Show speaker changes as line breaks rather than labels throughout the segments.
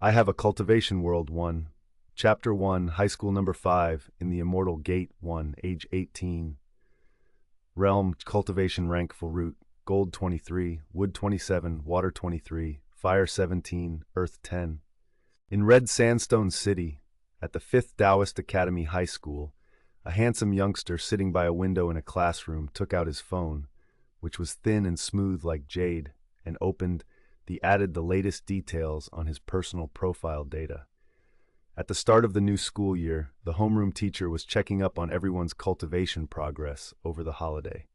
I have a Cultivation World 1, Chapter 1, High School Number 5, in the Immortal Gate 1, age 18. Realm, Cultivation Rank-5 Root, Gold 23, Wood 27, Water 23, Fire 17, Earth 10. In Red Sandstone City, at the Fifth Daoist Academy High School, a handsome youngster sitting by a window in a classroom took out his phone, which was thin and smooth like jade, and added the latest details on his personal profile data. At the start of the new school year, the homeroom teacher was checking up on everyone's cultivation progress over the holiday.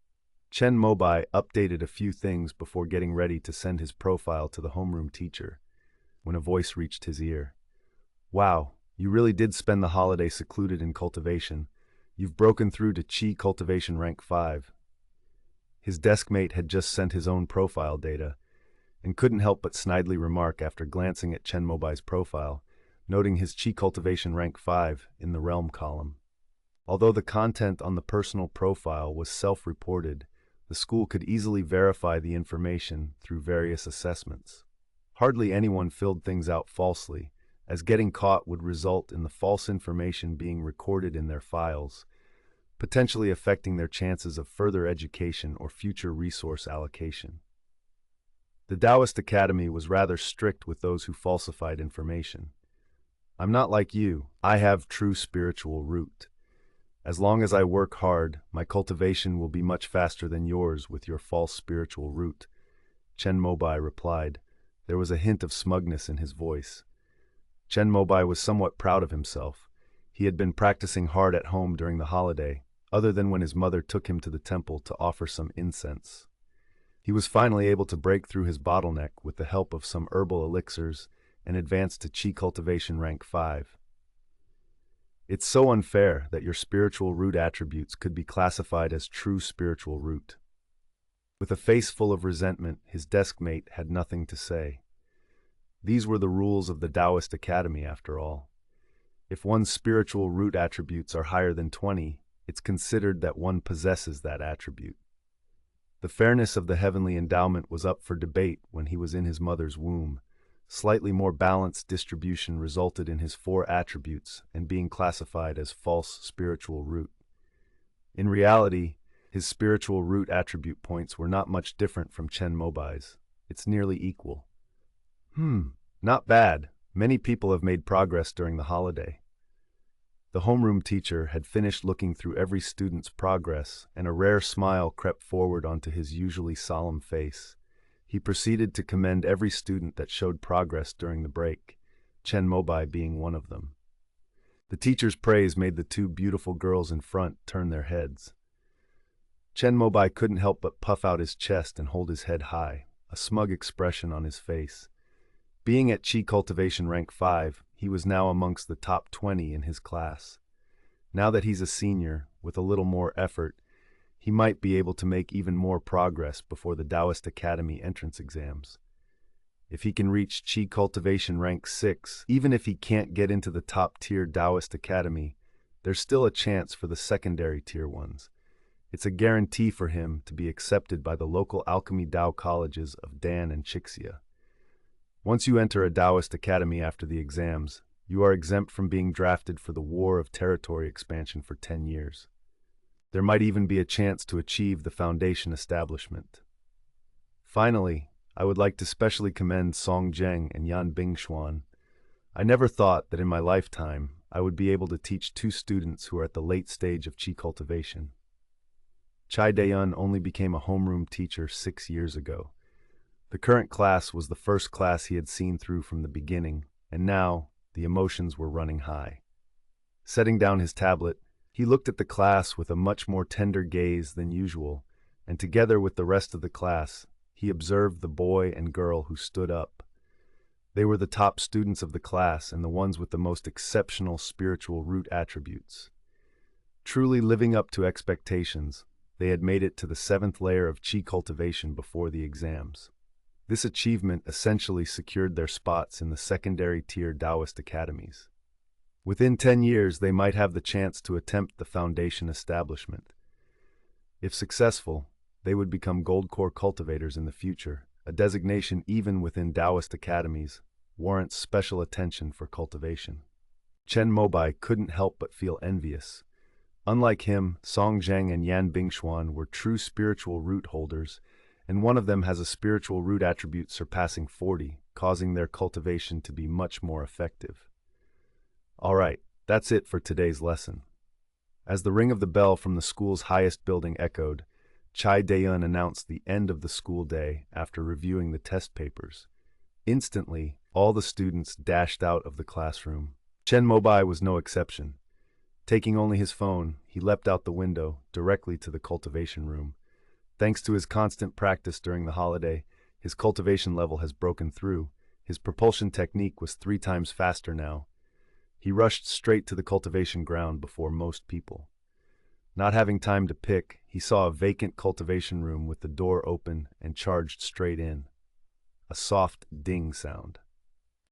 Chen Mobai updated a few things before getting ready to send his profile to the homeroom teacher, when a voice reached his ear. "Wow, you really did spend the holiday secluded in cultivation. You've broken through to Qi Cultivation Rank-5. His deskmate had just sent his own profile data, and couldn't help but snidely remark after glancing at Chen Mobai's profile, noting his Qi Cultivation Rank-5 in the Realm column. Although the content on the personal profile was self-reported, the school could easily verify the information through various assessments. Hardly anyone filled things out falsely, as getting caught would result in the false information being recorded in their files, potentially affecting their chances of further education or future resource allocation. The Daoist Academy was rather strict with those who falsified information. "I'm not like you. I have true spiritual root. As long as I work hard, my cultivation will be much faster than yours with your false spiritual root," Chen Mobai replied. There was a hint of smugness in his voice. Chen Mobai was somewhat proud of himself. He had been practicing hard at home during the holiday, other than when his mother took him to the temple to offer some incense. He was finally able to break through his bottleneck with the help of some herbal elixirs and advance to Qi Cultivation Rank-5. "It's so unfair that your spiritual root attributes could be classified as true spiritual root." With a face full of resentment, his deskmate had nothing to say. These were the rules of the Daoist Academy, after all. If one's spiritual root attributes are higher than 20, it's considered that one possesses that attribute. The fairness of the heavenly endowment was up for debate when he was in his mother's womb. Slightly more balanced distribution resulted in his 4 attributes and being classified as false spiritual root. In reality, his spiritual root attribute points were not much different from Chen Mobai's. It's nearly equal. Not bad. Many people have made progress during the holiday. The homeroom teacher had finished looking through every student's progress, and a rare smile crept forward onto his usually solemn face. He proceeded to commend every student that showed progress during the break, Chen Mobai being one of them. The teacher's praise made the 2 beautiful girls in front turn their heads. Chen Mobai couldn't help but puff out his chest and hold his head high, a smug expression on his face. Being at Qi Cultivation Rank-5, he was now amongst the top 20 in his class. Now that he's a senior, with a little more effort, he might be able to make even more progress before the Daoist Academy entrance exams. If he can reach Qi Cultivation Rank-6, even if he can't get into the top-tier Daoist Academy, there's still a chance for the secondary tier ones. It's a guarantee for him to be accepted by the local alchemy Dao colleges of Dan and Xianxia. Once you enter a Daoist Academy after the exams, you are exempt from being drafted for the War of Territory expansion for 10 years. There might even be a chance to achieve the foundation establishment. Finally, I would like to specially commend Song Zheng and Yan Bingshuan. I never thought that in my lifetime I would be able to teach 2 students who are at the late stage of Qi cultivation. Chai Dayun only became a homeroom teacher 6 years ago. The current class was the first class he had seen through from the beginning, and now the emotions were running high. Setting down his tablet, he looked at the class with a much more tender gaze than usual, and together with the rest of the class, he observed the boy and girl who stood up. They were the top students of the class and the ones with the most exceptional spiritual root attributes. Truly living up to expectations, they had made it to the 7th layer of Qi cultivation before the exams. This achievement essentially secured their spots in the secondary tier Daoist academies. Within 10 years, they might have the chance to attempt the foundation establishment. If successful, they would become gold core cultivators in the future, a designation even within Daoist academies, warrants special attention for cultivation. Chen Mobai couldn't help but feel envious. Unlike him, Song Zheng and Yan Bingshuan were true spiritual root holders, and one of them has a spiritual root attribute surpassing 40, causing their cultivation to be much more effective. Alright, that's it for today's lesson. As the ring of the bell from the school's highest building echoed, Chai Daiyun announced the end of the school day after reviewing the test papers. Instantly, all the students dashed out of the classroom. Chen Mobai was no exception. Taking only his phone, he leapt out the window, directly to the cultivation room. Thanks to his constant practice during the holiday, his cultivation level has broken through. His propulsion technique was 3 times faster now. He rushed straight to the cultivation ground before most people. Not having time to pick, he saw a vacant cultivation room with the door open and charged straight in. A soft ding sound.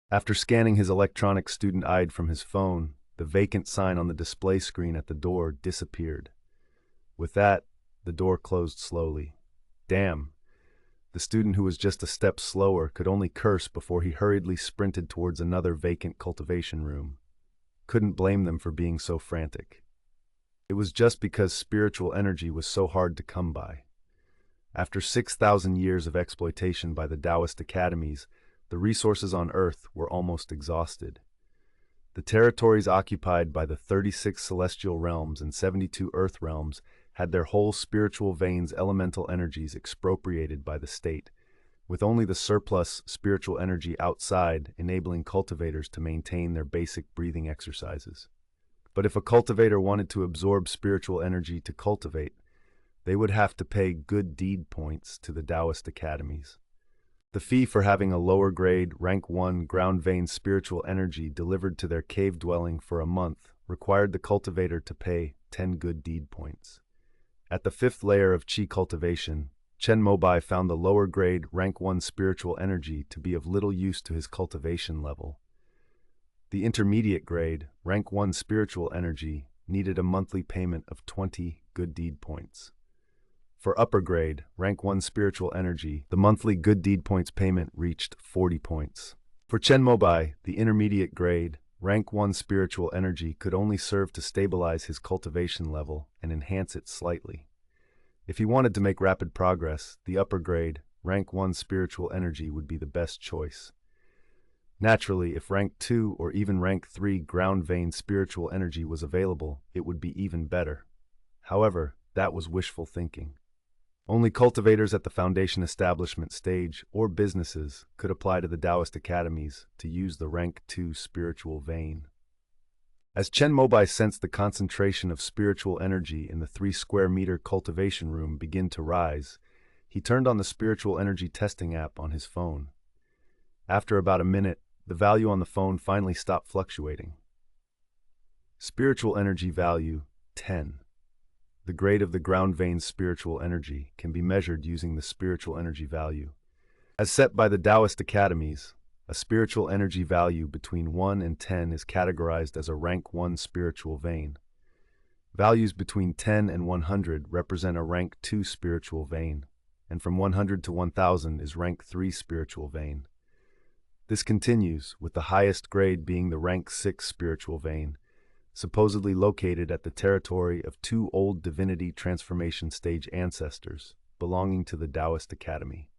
After scanning his electronic student-ID from his phone, the vacant sign on the display screen at the door disappeared. With that, the door closed slowly. Damn! The student who was just a step slower could only curse before he hurriedly sprinted towards another vacant cultivation room. Couldn't blame them for being so frantic. It was just because spiritual energy was so hard to come by. After 6,000 years of exploitation by the Daoist academies, the resources on Earth were almost exhausted. The territories occupied by the 36 celestial realms and 72 earth realms had their whole spiritual veins' elemental energies expropriated by the state, with only the surplus spiritual energy outside enabling cultivators to maintain their basic breathing exercises. But if a cultivator wanted to absorb spiritual energy to cultivate, they would have to pay good deed points to the Daoist academies. The fee for having a lower grade, rank 1 ground vein spiritual energy delivered to their cave dwelling for a month required the cultivator to pay 10 good deed points. At the 5th layer of Qi cultivation, Chen Mobai found the lower grade, rank 1 spiritual energy to be of little use to his cultivation level. The intermediate grade, rank 1 spiritual energy needed a monthly payment of 20 good deed points. For upper grade, rank 1 spiritual energy, the monthly good deed points payment reached 40 points. For Chen Mobai, the intermediate grade, rank 1 spiritual energy could only serve to stabilize his cultivation level and enhance it slightly. If he wanted to make rapid progress, the upper grade, rank 1 spiritual energy would be the best choice. Naturally, if rank 2 or even rank 3 ground vein spiritual energy was available, it would be even better. However, that was wishful thinking. Only cultivators at the foundation establishment stage or businesses could apply to the Daoist academies to use the rank 2 spiritual vein. As Chen Mobai sensed the concentration of spiritual energy in the 3 square meter cultivation room begin to rise, he turned on the spiritual energy testing app on his phone. After about a minute, the value on the phone finally stopped fluctuating. Spiritual energy value 10. The grade of the ground veins spiritual energy can be measured using the spiritual energy value. As set by the Daoist academies, a spiritual energy value between 1 and 10 is categorized as a rank 1 spiritual vein. Values between 10 and 100 represent a rank 2 spiritual vein, and from 100 to 1000 is rank 3 spiritual vein. This continues, with the highest grade being the rank 6 spiritual vein, supposedly located at the territory of 2 old divinity transformation stage ancestors belonging to the Daoist Academy.